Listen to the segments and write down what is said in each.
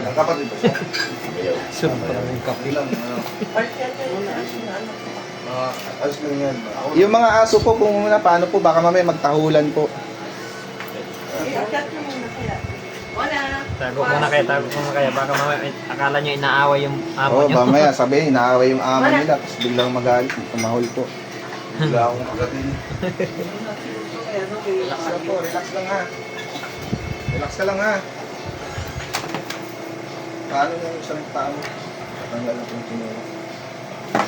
Okay lang, kapatid ba siya? Super ng kape. Ilang, ayos lang yan. Ako, Yung mga aso po, kung muna, paano po, baka mamaya magtahulan po. Tago muna kayo. Baka mamaya akala nyo inaaway yung amo Oo, nyo. mamaya sabihin, inaaway yung amo nila, tapos biglang magalit, tumahol po. bigla akong kagatin. Relax lang po, relax lang ha. Relax ka lang ha. Paano yung isang tao? Patanggal na itong tinuro.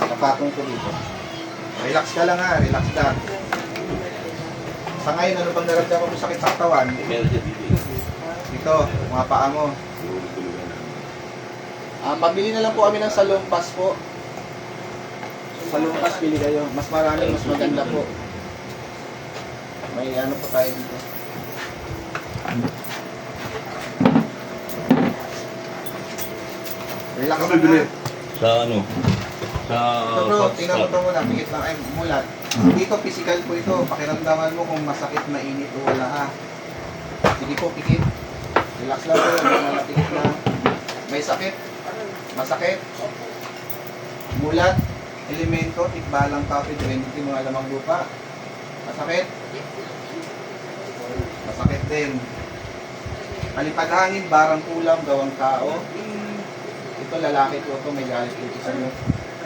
Napatong ko dito. Relax ka lang ha, relax lang. Sa ngayon, ano pang naramdaman mo sakit sa katawan? Dito, mga paa mo. Pabili na lang po kami ng Salon Pass po. Salon Pass, pili kayo. Mas marami, mas maganda po. May ano po tayo dito. Relax Ano lang bibili? ha. Sa ano? Sa Ito bro, tingnan mo ito muna, pikit lang, ay mulat. Dito, physical po ito, pakiramdaman mo kung masakit, mainit o wala ha. Sige po, pikit. Relax lang po, wala pikit lang. May sakit, masakit, mulat, elemento, tikbalang coffee, drenity, mga lamang lupa. Masakit, masakit din. Palipad hangin, barang kulam, gawang tao. Ito lalaki po ito, may galit ito sa inyo.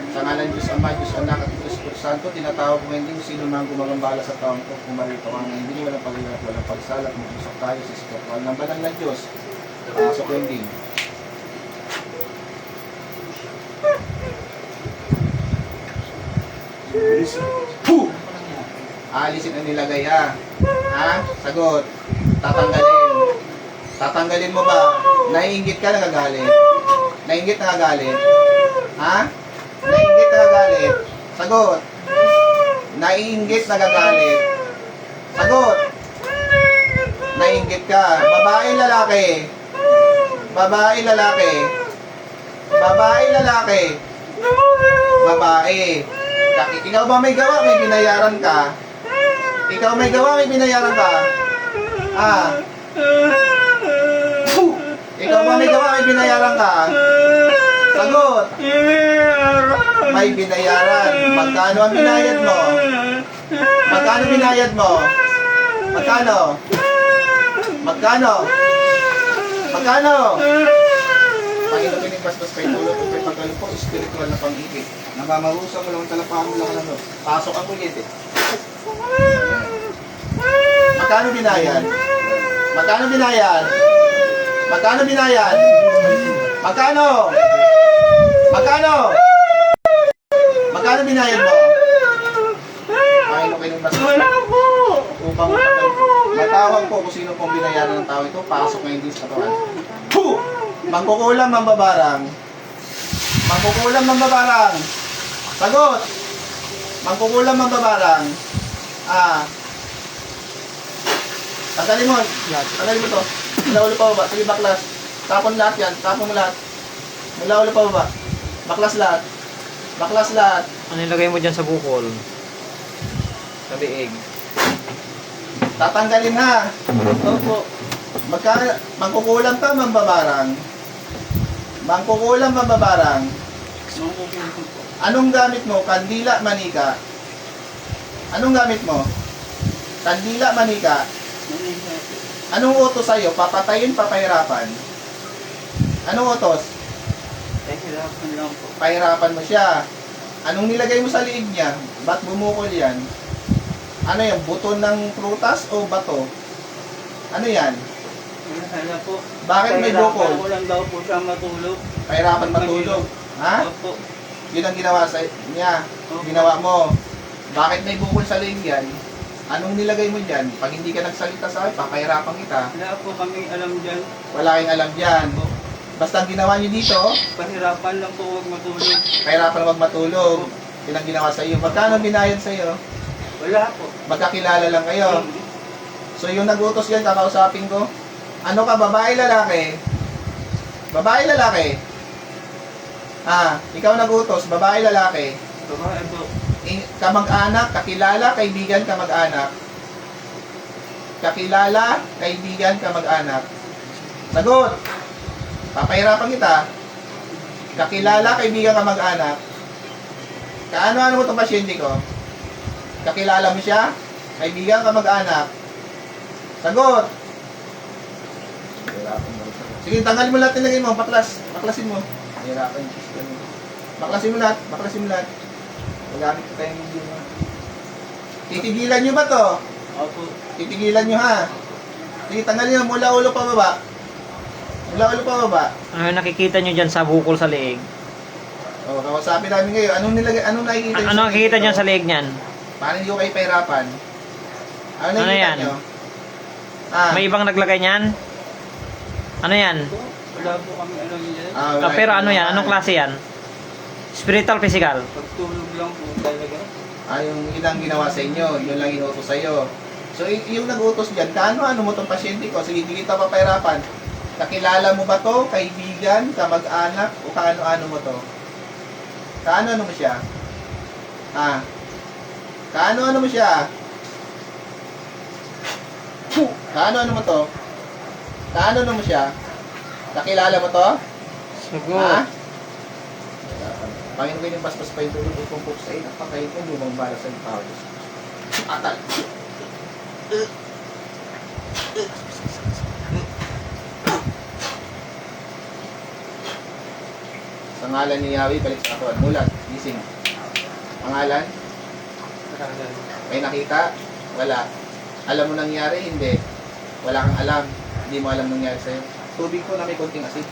Sa ngalan Diyos Ama, Diyos Anak at Diyos Espiritu Santo, tinatawag mo hindi sino man gumagambala sa taong ko, kumarito ka nga hindi, walang paglalat, walang pagsalat, mag-usap tayo sa spiritual ng banal na Diyos. Pasok ko hindi. Bilis. Aalisin ang nilagay ha. Ha? Sagot. Tatanggalin. Tatanggalin mo ba? Naiinggit ka, nagagalit. Naiinggit, nagagalit. Ha? Naiinggit, nagagalit. Sagot. Naiinggit, nagagalit. Sagot. Naiinggit ka. Babae, lalaki. Babae, lalaki. Babae, lalaki. Babae. Ikaw ba may gawa, may binayaran ka? Ikaw may gawa, may binayaran ka? Ah. Ikaw ba may gawa, may binayaran ka? Sagot. May binayaran. Magkano ang binayad mo? Magkano binayad mo? Magkano? Magkano? Magkano? Panginoon pinipaspas kay tulog at kay pagkalo po, spiritual na pang-ibig. Namamahusa mo lang, talapahan mo lang ano. Pasok ang ulit eh. Magkano binayad? Magkano binayad? Magkano binayad? Magkano? Magkano? Magkano binayad mo? Panginoon pinipaspas. Upang matawag po kung sino pong binayaran ng tao ito, pasok ngayon din sa katawan. Puh! Mangkukulam ang babarang. Mangkukulam ang babarang. Sagot. Mangkukulam ang babarang. Ah. Tanggalin mo. Tanggalin mo to. Mula ulo pa baba. Sige, baklas. Tapon lahat yan. Tapon mo lahat. Mula ulo pa baba. Baklas lahat. Baklas lahat. Ano ilagay mo dyan sa bukol? Sa biig. Tatanggalin ha. Opo. Mangkukulam ka, mambabarang. Mangkukulam, mambabarang. Anong gamit mo? Kandila, manika. Anong gamit mo? Kandila, manika. Anong utos sa'yo? Papatayin, papahirapan? Anong utos? Pahirapan lang po. Pahirapan mo siya. Anong nilagay mo sa liig niya? Ba't bumukol yan? Ano yan? Buto ng prutas o bato? Ano yan? Sana po. Bakit may bukol? Pahirapan ko lang daw po siya matulog. Pahirapan matulog. Ha? Opo. Yun ang ginawa sa niya. Ginawa mo. Bakit may bukol sa liig yan? Anong nilagay mo dyan? Pag hindi ka nagsalita sa akin, papahirapan kita. Wala po kaming alam dyan. Wala kang alam dyan. Basta ang ginawa niyo dito, Pahirapan lang po huwag matulog. pahirapan wag matulog. Yun ang ginawa sa iyo. Magkano binayad sa iyo? Wala po. Magkakilala lang kayo. So yung nagutos yan, kakausapin ko. Ano ka, babae, lalaki? Babae, lalaki? Ah, ikaw nagutos, babae, lalaki? Babae po. Kamag-anak, kakilala, kaibigan, kamag-anak. Kakilala, kaibigan, kamag-anak. Sagot! Papahirapan kita. Kakilala, kaibigan ka mag-anak. Kaano-ano mo itong pasyente ko? Kakilala mo siya? Kaibigan ka mag-anak? Sagot! Sige, tanggalin mo lahat, nilagay mo, baklasin mo. Hirapan yung system mo. Baklasin mo lahat. Magamit ko tayong hindi mo. Titigilan nyo ba to? Opo. Titigilan nyo ha. Sige, tanggalin mo mula ulo pa baba. Ano nakikita nyo dyan sa bukol sa leeg? O, kausapin namin ngayon. Anong nakikita nyo? Ano nakikita nyo sa leeg niyan? Paano hindi ko kayo pahirapan? Ano nakikita yan? nyo? Ah, May ibang naglagay niyan? Ano yan? Wala po kami alam dyan. wala Pero yung ano yan? ginawa. Anong klase yan? Spiritual, physical? Pagtulog lang po talaga. Yung ilang ginawa sa inyo, yun lang inutos sa'yo. So, yung nag-utos dyan, kaano-ano mo itong pasyente ko? Sige, hindi kita papahirapan. Kakilala mo ba to? Kaibigan? Kamag-anak? O kaano-ano mo to? Kaano-ano mo siya? Kaano-ano mo siya? Kaano-ano mo to? Kaano-ano mo siya? Kakilala mo to? Sagot. Panginoon kayo ng paspas pa yung tulog kung po sa inyo. Pakayin ko, lumang bala sa tao. Atal. Sa ngalan ni Yahweh, balik sa katawan. Mulat, gising. Pangalan? May nakita? Wala. Alam mo nangyari? Hindi. Wala kang alam. Hindi mo alam nangyari sa'yo. Tubig ko na may konting asid.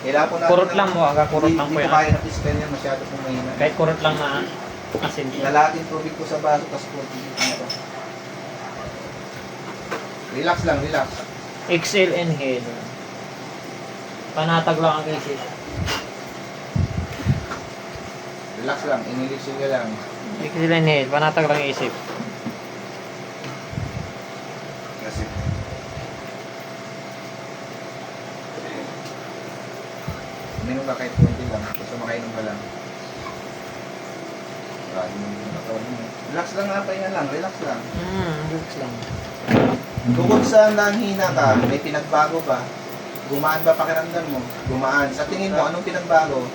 Kailangan po natin Kurot lang mo, kurot lang po Hindi yan. ko kaya na piskan yan, masyado pong mahina. Kahit kurot lang na asin. Lalating tubig ko sa baso, tapos konting na to. Relax lang, relax. Exhale, inhale. Panatag lang ang isip. Relax lang, inilixin ka lang. Exhale, inhale. Panatag lang ang isip. Kasi, Uminom ka kahit konti lang, basta makainom ka lang. Relax lang nga, pahinga lang, relax lang. Relax lang. Bukod sa nanghina ka, may pinagbago ba? Gumaan ba pakiramdam mo? Gumaan. Sa tingin mo, anong pinagbago?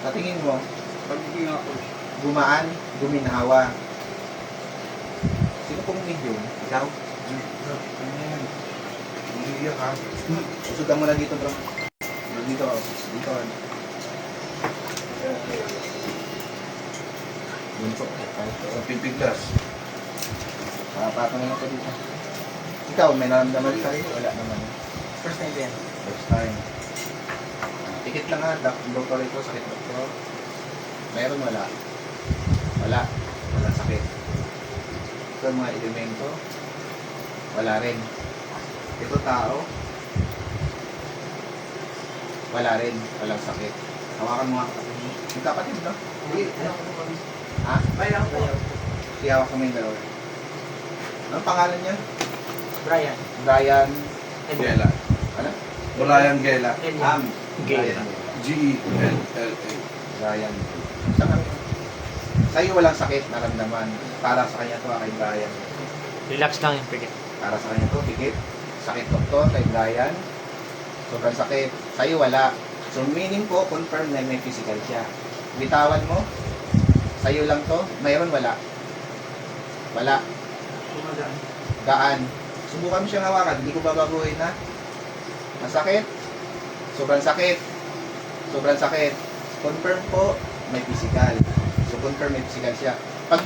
Sa tingin mo, Pagiging ako. gumaan, guminawa. Sino pong medium? Ikaw? umiiyak ha. Susugan mo na dito, bro. Dito. Bunso. Sa pipiglas. Patong lang ko dito. Ikaw, may naramdaman sa'yo? Wala naman. First time yan. First time. Tikit lang ha. Doktor ito, sakit doktor. Meron, wala. Wala sakit. Ito mga elemento. Wala rin. Ito tao. Wala rin. Walang sakit. Hawakan mo nga kapatid mo. Yung kapatid, no? Ha? Bayaw po. Hiyawak kami yung dalawa. Anong pangalan niya? Brian. Brian. Gela. Ano? Brian Gela. Ham. Gela. Gella. Brian. Saan kami? Sa'yo walang sakit naramdaman. Para sa kanya to kay Brian. Relax lang yung pigit. Para sa kanya to, pikit. Sakit doktor kay Brian. Sobrang sakit. Sa'yo wala. So meaning po, confirm na may physical siya. Bitawan mo. Sa'yo lang to. Mayroon wala. Wala. Kumagaan. Gaan. Subukan mo siyang hawakan. Hindi ko babaguhin na. Masakit. Sobrang sakit. Confirm po, may physical. So confirm may physical siya. Pag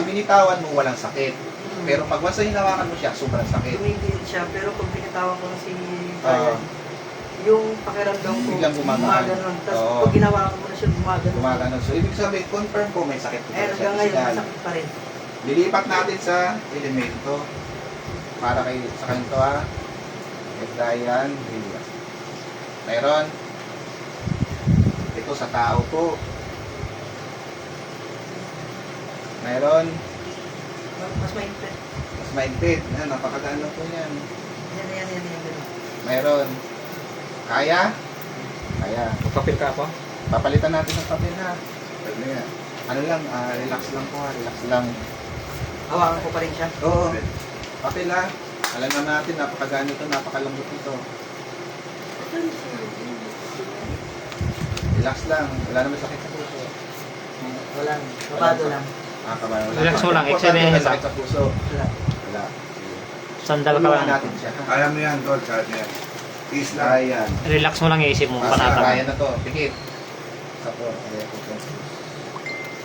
binitawan mo, walang sakit. Pero pag once na hinawakan mo siya, sobrang sakit. Tumigil siya, pero pag pinitawan ko na si Brian, yung pakiramdam ko, Biglang gumagaan. gumaganon. Tapos Oo. pag ginawa ko na siya, gumaganon. Gumagano. So ibig sabihin, confirm po may sakit po Eh, siya hanggang ngayon, physical. masakit pa rin. Lilipat natin sa elemento. Para sa kanito ha. Kay Brian. Meron. Ito sa tao po. Meron. Mas mahigpit. Mas maigpit. Yan, napakagaan lang po yan. Yan. Meron. Kaya? Kaya. Magpapil ka pa? Papalitan natin ng papel ha. Pwede nga. Ano lang, relax lang po ha. Relax lang. Hawakan ko pa rin siya. Oo. Papel ha. Alam na natin, napakagano ito, napakalambot nito. Relax lang, wala naman sakit sa puso. Wala. Kabado lang. Kabado lang. Relax mo lang, Importante, excited may lang. sakit sa puso. Wala. Wala. Sandal ka Tulungan lang. natin siya. Kaya mo yan, Tol. Kaya mo yan. Peace lang. Ayan. Relax mo lang yung isip mo. Kaya Panatag. na to, pikit. Sa po,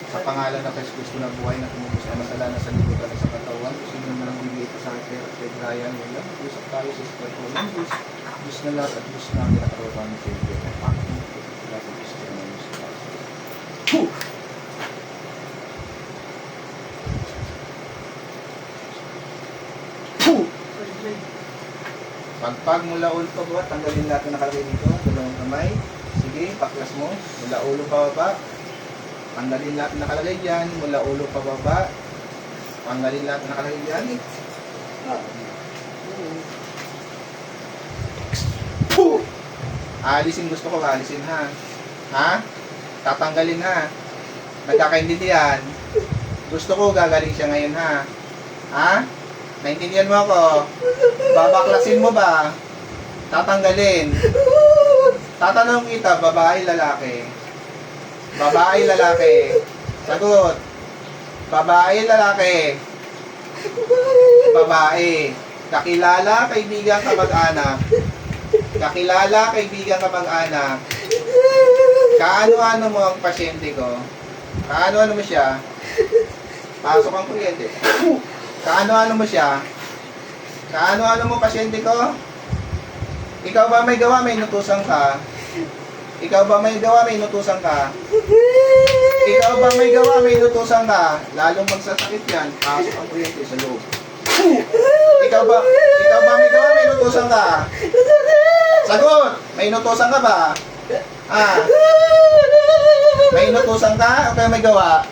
sa pangalan ng Kristus ko na buhay na tumubos na masalanan sa libutan at sa katawan, gusto nyo naman bigay ito sa akin at kay Brian, wala. Usap tayo sa Sister Colin, Diyos na lahat at Diyos na ang kinakaroon ng Savior. Lahat ng Diyos na ang Diyos na Pagpag mula ulo pa baba, tanggalin natin nakalagay dito, dalawang kamay. Sige, paklas mo, mula ulo pa baba. Tanggalin natin nakalagay dyan, mula ulo pa baba. Tanggalin natin nakalagay dyan. Puh! Aalisin, gusto ko aalisin ha. Ha? Tatanggalin ha. Nagkakaintindihan. Gusto ko gagaling siya ngayon ha. Ha? Naintindihan mo ako? Babaklasin mo ba? Tatanggalin. Tatanong kita, babae, lalaki? Babae, lalaki? Sagot. Babae, lalaki? Babae. Kakilala, kaibigan, kamag-anak. Kakilala, kaibigan, kamag-anak. Kaano-ano mo ang pasyente ko? Kaano-ano mo siya? Pasok ang kuryente. Kaano-ano mo siya? Kaano-ano mo pasyente ko? Ikaw ba may gawa, may inutusan ka? Ikaw ba may gawa, may inutusan ka? Ikaw ba may gawa, may inutusan ka? Lalong magsasakit yan. Pasok ang kuryente sa loob. Ikaw ba may gawa, may inutusan ka? Sagot! May inutusan ka ba? Ah. May inutusan ka o kaya may gawa?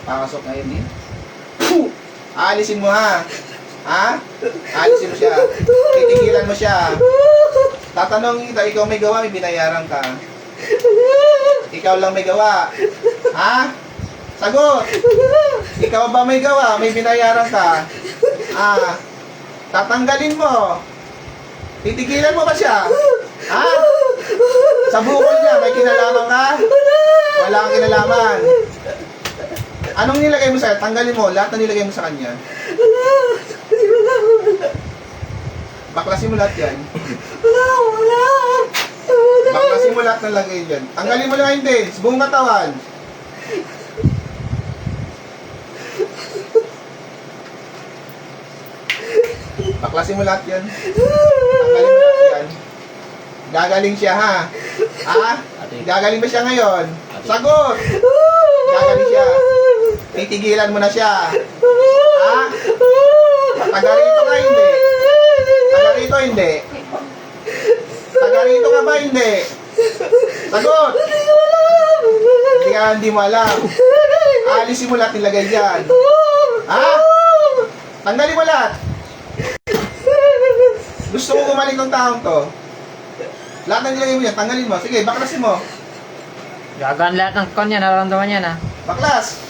Pasok ngayon din. Aalisin mo ha. Ha? Aalisin mo siya. Titigilan mo siya. Tatanong kita, ikaw may gawa, may binayaran ka. Ikaw lang may gawa. Ha? Sagot! Ikaw ba may gawa, may binayaran ka? Ah. Tatanggalin mo. Titigilan mo ba siya? Ha? Sa bukol niya, may kinalaman ka? Wala kang kinalaman. Anong nilagay mo sa'yo? Tanggalin mo. Lahat na nilagay mo sa kanya. Baklasin mo lahat yan. Baklasin mo lahat ng lagay dyan. Tanggalin mo lang hindi. Sa buong katawan. Baklasin mo lahat yan. Tanggalin mo lahat yan. Gagaling siya ha? Ha? Gagaling ba siya ngayon? Sagot! Gagaling siya. Titigilan mo na siya. Ha? Taga rito ka hindi? Taga rito hindi? Taga rito ka ba hindi? Sagot! Hindi mo alam. Alisin mo lahat nilagay dyan. Ha? Tanggalin mo lahat. Gusto ko gumaling ng taong to. Lahat na nilagay mo yan, tanggalin mo. Sige, baklasin mo. Gagaan lahat ng kanya, nararamdaman yan ha. Baklas!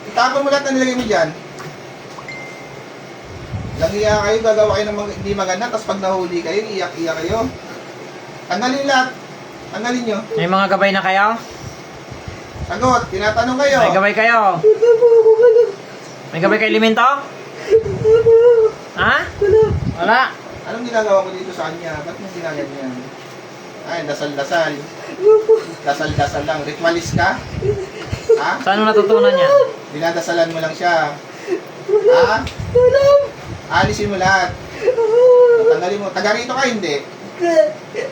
Itapon mo lahat na nilagay mo dyan. Langiya kayo, gagawa kayo ng hindi maganda, tapos pag nahuli kayo, iyak-iyak kayo. Tanggalin lahat. Tanggalin nyo. May mga gabay na kayo? Sagot, tinatanong kayo. May gabay kayo? May gabay kayo elemento? Ha? Wala. Anong ginagawa mo dito sa kanya? Ba't mo ginaganyan? Ay, dasal-dasal. Dasal-dasal lang. Ritualist ka? Ha? Saan mo natutunan yan? Dinadasalan mo lang siya. Ha? Alisin mo lahat. Tanggalin mo. Taga rito ka, hindi?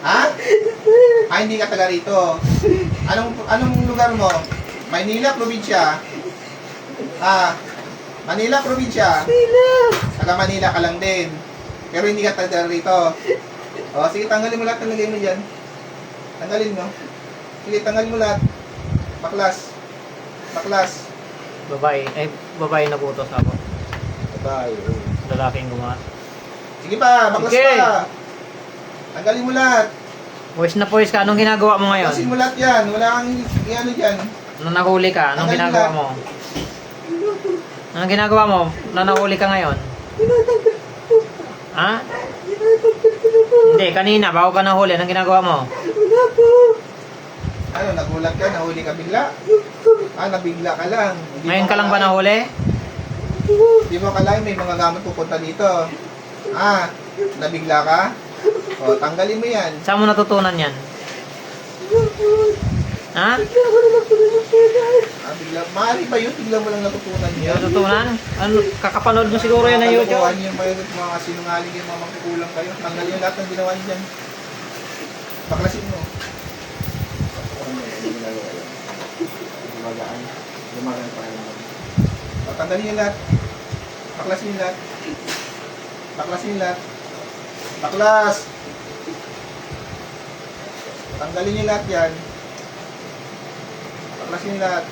Ha? Ah, hindi ka taga rito. Anong lugar mo? Maynila, probinsya. Ha? Manila, probinsya. Taga Manila ka lang din. Pero hindi ka taga rito. O, sige, tanggalin mo lahat ng lagay mo dyan. Tanggalin mo. Sige, tanggalin mo lahat. Baklas. Baklas. Babae. Eh, babae na putos ako. Babae. Lalaking gumawa. Sige pa, baklas Sige. pa. Tanggalin mo lahat. Pwes na pwes ka. Anong ginagawa mo ngayon? Baklasin mo lahat yan. Wala kang ano dyan. Nung nahuli ka, anong Tanggalin ginagawa lahat. mo? Anong ginagawa mo? Nanahuli ka ngayon? Ha? Hindi, kanina, bago ka nahuli. Anong ginagawa mo? Ano, nagulat ka, nahuli ka bigla? Nabigla ka lang. Hindi Ngayon mo ka lang ba akalain- nahuli? Hindi mo kalahin may mga gamot pupunta dito. Nabigla ka? O, tanggalin mo yan. Saan mo natutunan yan? Ha? Bigla, maaari ba yun? Bigla mo lang natutunan yan. Natutunan? Ano, kakapanood mo siguro yan na YouTube. Kalokohan yung mga sinungaling yung mga magkukulang kayo. Tanggal yung lahat ng ginawa niyo dyan. Baklasin mo. Gumagaan. Gumagaan pa kayo. Tanggalin yung lahat. Baklasin yung lahat. Baklasin yung lahat. Baklas! Tanggalin yung lahat yan. Baklasin yung lahat.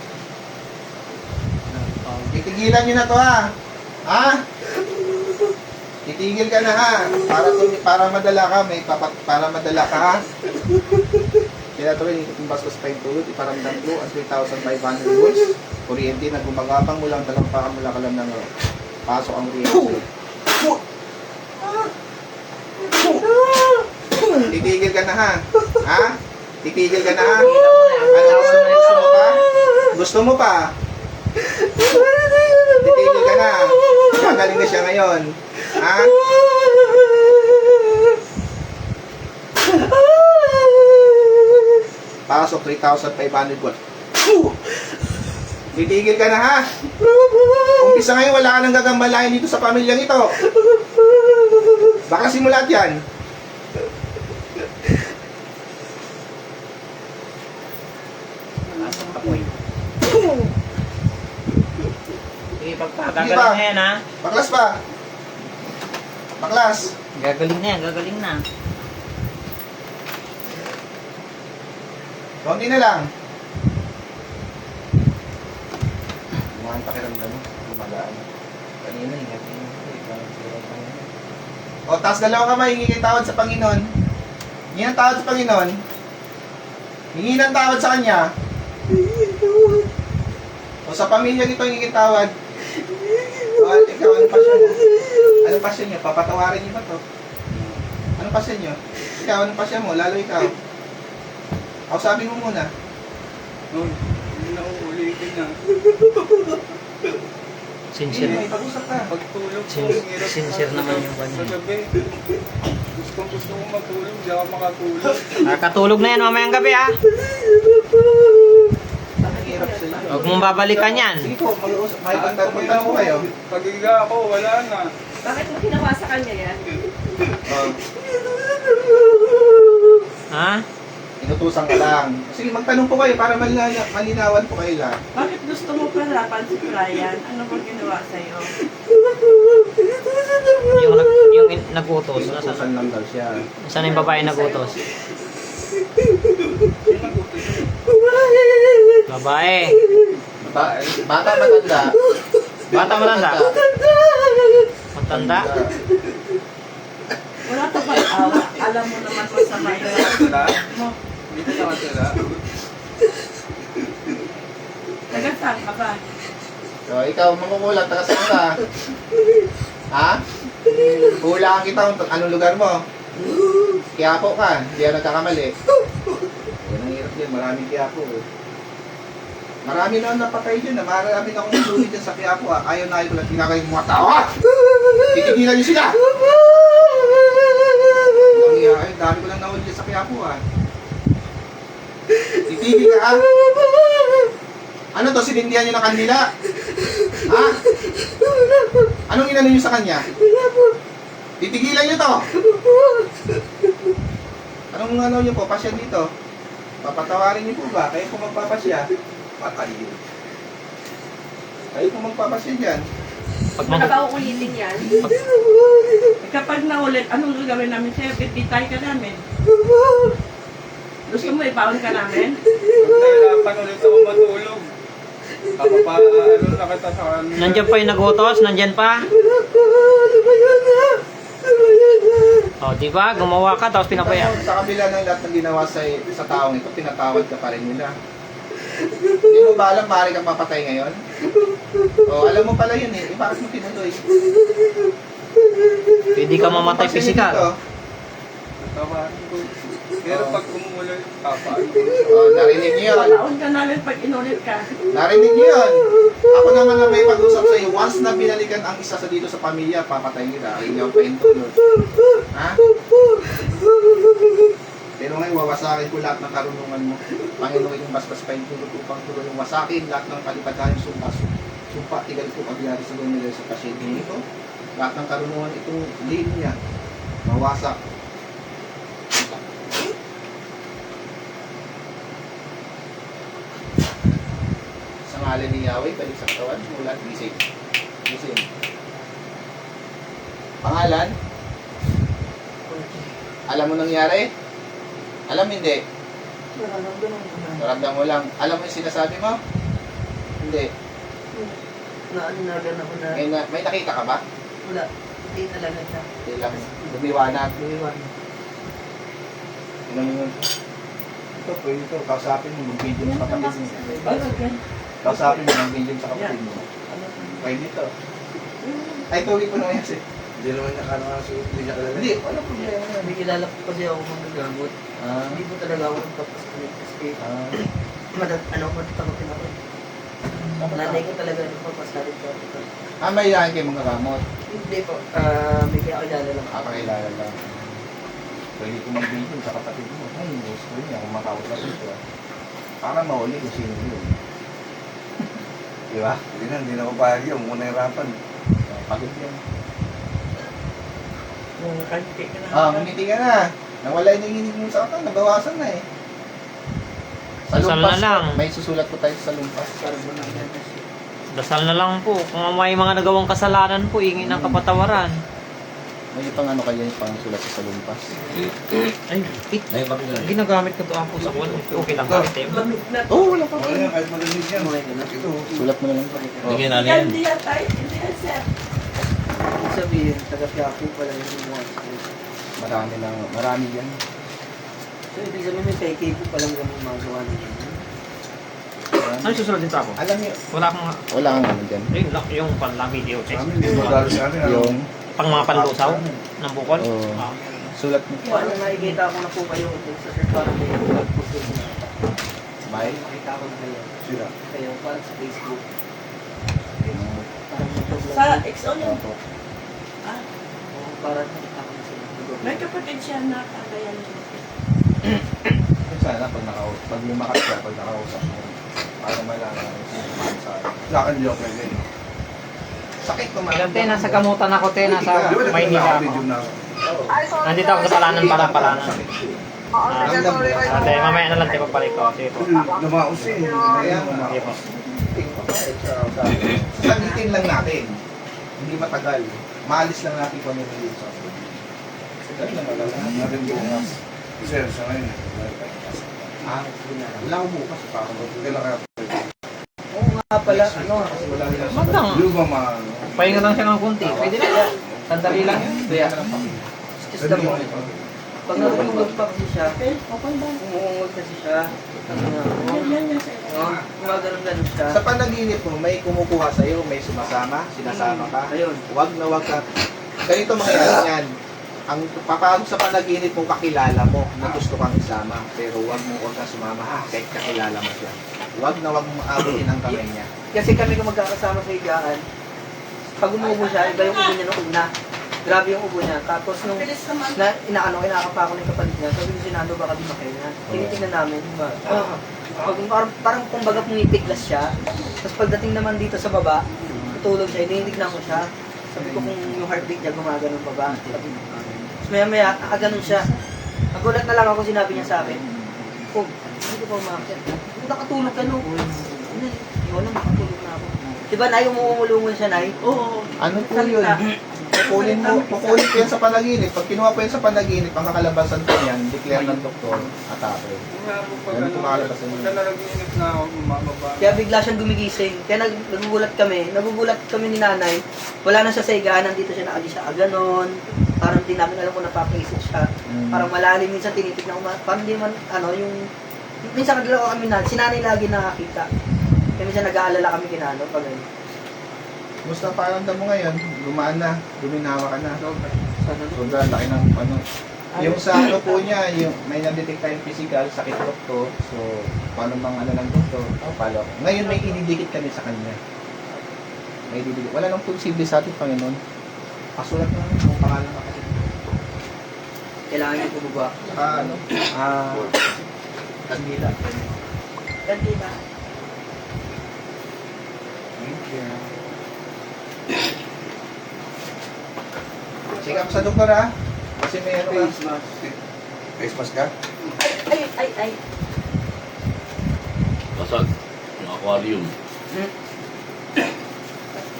Titigilan nyo na to ha. Ha? Titigil ka na ha. Para madala ka. Para madala ka ha. Kaya ito rin yung bastos pa yung tulot. Iparamdam ko ang 3,500 volts. Kuryente na gumagapang mo lang. Talampakan mo lang ka lang ng pasok ang kuryente. Titigil ka na ha. Ha? Titigil ka na ha. Ano, gusto mo pa? Gusto mo pa? Titigil ka na. Gagaling na siya ngayon. Ha? Pasok 3,500 volts. Titigil ka na ha. Umpisa ngayon, wala ka nang gagambalayan dito sa pamilyang ito. Baklasin mo lahat yan. Sige, Sige pa. gagaling na yan ha. Baklas pa. Baklas. Gagaling na yan, gagaling na. Konti na lang. Kumahan pakiramdam mo. Gumagaan. Kanina, ingat mo. O, taas dalawang kamay. Hingi kayo tawad sa Panginoon. Hingi ng tawad sa Panginoon. Hingi ng tawad sa Kanya. O, sa pamilya nito, hingi kayo tawad. O, ikaw, anong pasyon mo? Anong pasyon nyo? Papatawarin niyo ba to? Anong pasyon nyo? Ikaw, anong pasyon mo? Lalo ikaw. Ako, sabi mo muna. Hindi na uulitin na. Sincere. Hindi, pag-usap ka. Pagtulog ko, Sin- ang hirap sincere ko. naman yung kanya. Sa gabi, gusto ko matulog, di ako makatulog. Katulog na yan mamayang gabi ha. Ang hirap sa iyo. Huwag mong babalikan yan. Sige po, mag-uusap. Magtanong ko kayo. Pag-iga ako, wala na. Bakit mo ginawa sa kanya yan? Ha? Inutusan ka lang. Sige, magtanong po kayo para malinawan po kayo lang. Bakit gusto mo pahirapan si Brian? Ano bang ginawa sa'yo? Yung nag-utos. Inutusan lang daw siya. Saan yung babae nag-utos? Babae. Bata matanda. Bata matanda? Matanda? Wala ka bang awa? Alam mo naman masama yun. Sila? Mo, Dito naman sila. taga-saan ka ba? So, ikaw, makukulat. Taga saan ka? Ha? Hulaan kita kung anong lugar mo. Quiapo ka. Hindi ako nagkakamali. Yan ang hirap din. Maraming Quiapo. Marami na napatay dyan. Marami na akong sulit dyan sa Quiapo. Ayaw na ayaw ko lang tinakay yung mga tao. Titigilan nyo sila. Ay, dami ko lang nahuli dyan sa Quiapo. Titigil ka ha? Ano to? Sinindihan nyo ng kanila? Ha? Anong inano nyo sa kanya? Titigilan nyo to! Anong ano nyo po? Pasya dito? Papatawarin nyo po ba? Kayo po magpapasya? Patay. Kayo po magpapasya dyan. Pag Nakakaulitin yan. Kapag naulit, anong gagawin namin sa'yo? Bitbitay ka namin. Gusto mo ibaon ka namin? Nahirapan ulit ako matulog. Ano na kita sa kanila. Nandiyan pa yung nag-utos? Nandiyan pa? O, diba? Gumawa ka, tapos pinapaya. Sa kabila ng lahat ng ginawa sa taong ito, pinatawad ka pa rin nila. Hindi mo ba alam, maaari kang mapatay ngayon? O, alam mo pala yun eh. Bakit mo tinuloy? Pwede ka mamatay Pagsayin physical. dito. Tawarin ko. Pero pag umulan, papaano. O, narinig niyo yun. Walaon ka namin pag inulit ka. Narinig niyo yun. Ako naman lang may pag-usap sa iyo. Once na binalikan ang isa sa dito sa pamilya, papatayin kita. Ayun yung paintulot. Ha? Pero ngayon, wawasakin ko lahat ng karunungan mo. Panginoon, yung basbas paintulot upang tulong wasakin lahat ng kalipatahan sumpa. Sumpa, tigal ko pagyari sa lumilay sa pasyente nito. Lahat ng karunungan itong linya. Mawasak. Sa ngalan ni Yahweh, balik sa katawan, mulat, gising. Gising. Pangalan? Alam mo nangyari? Alam hindi? Naramdaman mo lang. Alam mo yung sinasabi mo? Hindi. Naanagan ako na May nakita ka ba? wala. Hindi talaga siya. Hindi lang. Lumiwanag. Lumiwan. Ano yun? Ito, pwede ito. Kausapin mo, mag-video Yan sa ka kapatid mo. Balagan. Kausapin mo, mag-video sa kapatid mo. Pwede ito. Ay, tuloy ko naman yan siya. Hindi naman niya kailangan hindi niya kilala. Hindi, wala problema yan. May kilala ko kasi ako magagamot. Ah, Hindi po talaga ako nagpapaskulit kasi ah. matatanggapin ako. Nanay ko talaga nagpapasalit ko. May ilahan kayo mga gamot. Hindi po. May kakilala lang. Pakilala lang. Pwede ko mag-video sa kapatid mo. Ay, gusto niya kung makausap ito. Para mauli kung sino yun. Di ba? Hindi na ako pahagi. Muna hirapan. Pagod yan. Kanti ka na. Ngumiti ka na. Nawala yung nanginig mo sa katawan. Nabawasan na eh. Dasal na lang. May susulat ko tayo sa lumpas. Dasal na lang po. Kung may mga nagawang kasalanan po, ingin ng kapatawaran. May pang ano kaya yung pang sulat sa lumpas. Ay, Ay, bakit na? ginagamit ko doon po sa kuwan. Okay lang kahit eh. Oo, wala pa. Wala yan, kahit magaling yan. Ito. Sulat mo na lang. Bigyan na Yan, yan. hindi yan tayo. Hindi yan, sir. Ibig sabihin, taga-Piapo pala yung gumawa. Marami yan. So, ibig sabihin may peke po palang yung magawa niya. Ano susunod din sa ako? Alam niyo, Wala akong wala kang ano dyan. ayun lang, yung panlang video check. Kami hindi madalo sa amin. Yung Pang mga panlusaw ng bukol. Oo. Ah. sulat mo. Paano nakikita ko na po kayo sa sir parang may nag-post ko na. May? Makita ko na kayo. Sila. Kayo parang sa Facebook. Parang nag-vlog. Sa XO yun. Ah, Parang nakita ko na sila. may kapatid siya na kagayan niya. Sana pag lumakas ka, pag nakausap mo, para malaman kung sino man sa akin. Sa akin di ako pwede. Sakit naman. Ilan te, nasa kamutan ako te, nasa Di ba Maynila ako. video na ako? Nandito ako sa palanan para palanan. Sakit. Ah, Ramdam mo. ate, mamaya na lang te pagbalik ko. Sige po. Lumaos eh. Kaya Sige po. sabitin lang natin. Hindi matagal. Maalis lang natin kung ano yung dito sa akin. Dali lang malala. Natin bukas. Sir, sa ngayon. Wala ko bukas. Parang Kailan kaya? Oo nga pala, ano, kasi wala nila. Magdang. Di ba ma... Pahinga lang siya ng kunti. Pwede na. Sandali lang yun. Kaya ka lang pakita. just the moment. Pag natutulog pa kasi siya, Okay, okay ba? umuungod kasi siya. Yan, sir. Gumagano'n-ganon siya. Sa panaginip mo, may kumukuha sa'yo, may sumasama, sinasama ka. Ayun. Huwag na huwag ka. Ganito mangyayari yan. Ang papagod sa panaginip mo, kakilala mo na gusto kang isama. Pero huwag kang sumama ha, kahit kakilala mo siya. Huwag na huwag mo aabutin ang kamay niya. Kasi kami kung magkakasama sa higaan, pag umuubo siya, iba yung ubo niya nung una. Grabe yung ubo niya. Tapos nung Bilis naman. inakapa ko ng kapatid niya, sabi ko sinado baka di makahinga. Tinitingnan namin. Parang kumbaga pumipiglas siya. Tapos pagdating naman dito sa baba, tutulog siya, iniindignan ko siya. Sabi ko kung yung heartbeat niya gumagano pa ba. Tapos maya nakaganon siya. Nagulat na lang ako, sinabi niya sa akin, oh, hindi ko pa umakit. Kung nakatulog ka no? Hindi, wala, makatulog na ako. Diba, Nay, umulungon siya, Nay? Oo. Ano po yun? Kukunin ko yan sa panaginip. Pag kinuha ko yan sa panaginip, ang kakalabasan ko yan, declare ng doktor, atake. Nga po pag Ganun ano, kumakalabas sa inyo. pagka naraginip na ako, bumababa. Kaya bigla siyang gumigising. Kaya nagugulat kami ni nanay. Wala na siya sa higaan, nandito siya nakali siya ganon. Parang di namin alam kung napapaisip siya. Parang malalim minsan tinitignan ko, parang di man, ano, yung minsan naglalaro kami na, si nanay lagi nakakita. Kaya minsan nag-aalala kami kinano pag ano. Musta pakiramdam mo ngayon? Gumaan na, guminawa ka na. Sana Sobrang laki ng ano. Yung sa ano po niya, yung may na-detect tayong physical, sakit doktor. So, paano mang ano ng doktor? Palo. Ngayon may ididikit kami sa kanya. May ididikit. Wala nang posible sa ating Panginoon. Pasulat na lang kung pangalan na kasi. kailangan niyo bumaba. Ano? Kandila. Dati ba? Thank you. Check up sa doktor ha. Kasi may ano ka. Face mask. Face mask ka? Ay. Basag. Yung aquarium.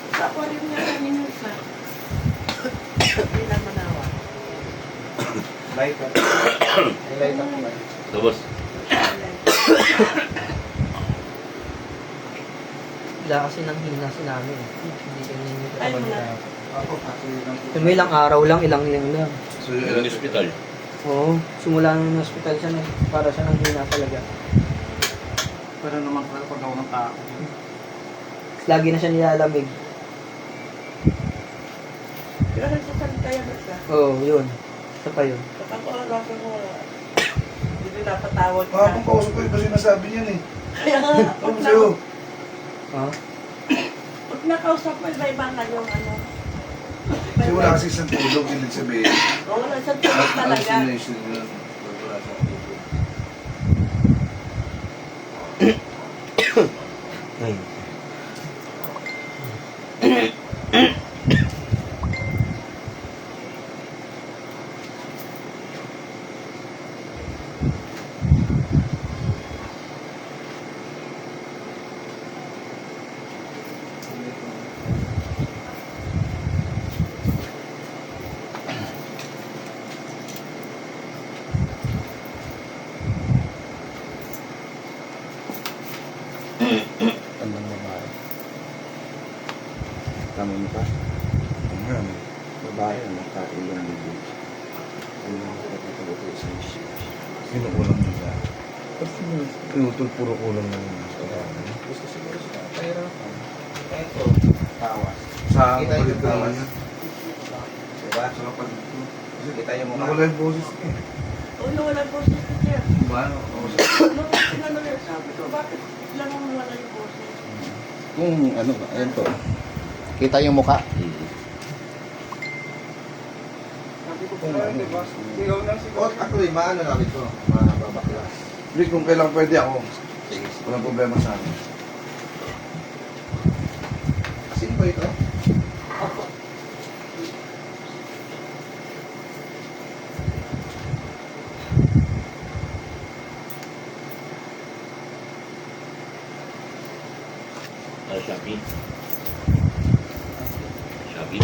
Sa aquarium nga kami nung isa. Hindi lang manawa. Light up. May light up ba? Tapos, Wala kasi nang hina si namin. Hindi kami yung Ay, wala. Ako kasi lang po. Yung may ilang araw lang, ilang lang. So, yung hospital. Oo, simula nung hospital siya, para siya nang hina talaga. Pero naman pag ako ng tao. Lagi na siya nilalamig. Pero nagsasalita yan siya. Oo, yun. Isa pa yun. Kapag ko alam ko, hindi napatawad Mga kung kausap ko yung kasi nasabi niyan eh. Kaya nga, Ano sa'yo? Ha? pag nakausap mo, iba-iba na yung ano. Kasi wala kasi isang tulog, hindi sabihin. Oo, wala sa tulog talaga. Hallucination yun. Wala sa tulog. Tandang babae. Tama mo pa? Ayan. Babae, nakailong bibig. Ano ang kapatawag sa isip? Kinukulang nila. Pinutol puro kulang na yun. Gusto siguro siya. Pahirapan. Eto, tawas. Sa Kita yung kapatid naman face. niya. Diba? Sa kapatid ko. Kita yung mukha. Nawala yung boses niya eh. Oo, wala po siya siya. Diba? Kausap. Nung tinanong niya, sabi ko, bakit lang ang wala yung boses? Kung ano, ayan to. Kita yung mukha. Sabi ko pala, di ba? Sigaw na sigaw. O, actually, maano lang ito. Mababaklas. Rick, kung kailang pwede ako, Sige. walang problema sa akin. Sino ba ito? Shopee. Shopee.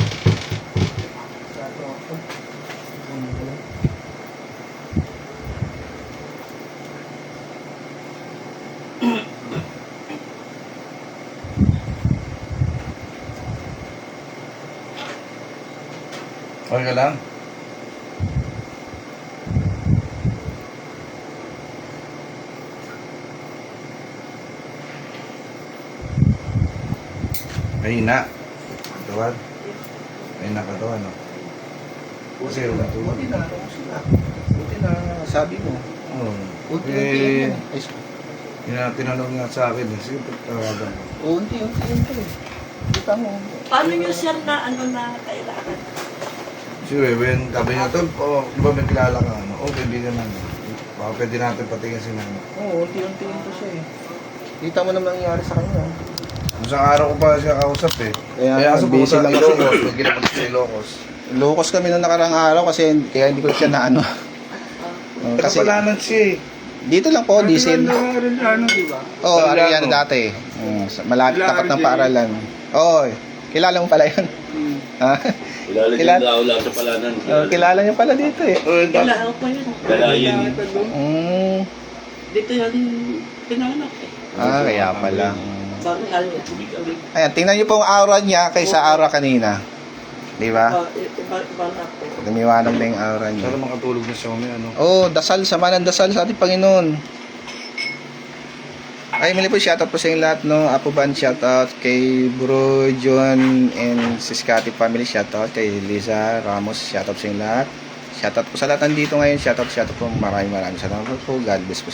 Okay ka lang? Mahina. Katawan. Mahina katawan, no? Kasi wala tulog. Buti na, ano sila. Buti na, sabi mo. Oo. Unti-unti yan. Ay, Tinanong nga sa akin, sige, tawagan ko. unti-unti yan to eh. Kita mo. Paano yung sir na ano na kailangan? Si Wewen, sabi niya, Tol, di ba may kilala ka, ano? Oh, kaibigan namin. Baka pwede natin patingin si Nano. Oo, unti-unti yan to siya eh. Kita mo naman nangyayari sa kanya. Isang araw ko pa siya kausap eh. Kaya Kaya busy lang kasi. Ilocos, pag ginamit sa Ilocos. Locos kami nung nakarang araw kasi kaya hindi ko siya na ano. Kasi Kapalanan siya eh. dito lang po, Disin. Rin ano, di ba? Oo, oh, Ariano. Ariano dati. Malapit tapat ng paaralan. Oo, kilala mo pala yun. Ha? Kilala din Kilala- daw lang sa palanan. Kilala niyo pala dito eh. Kailangan ko yun. Galayin. Dito yan tinanong eh. Kaya pala. Bakal niya. Ayan, tingnan niyo po ang aura niya kaysa aura kanina. Di ba? Iba na po. Lumiwanag na yung aura niya. Sana makatulog na siya kami, ano? Oh, dasal, sama ng dasal sa ating Panginoon. Ay, muli po, shoutout po sa inyo lahat, no? Apo Ban, shoutout kay Bro John and Siskati family, shoutout kay Lisa Ramos, shoutout sa inyo lahat. Shoutout po sa lahat nandito ngayon, shoutout po, maraming salamat po. God bless po sa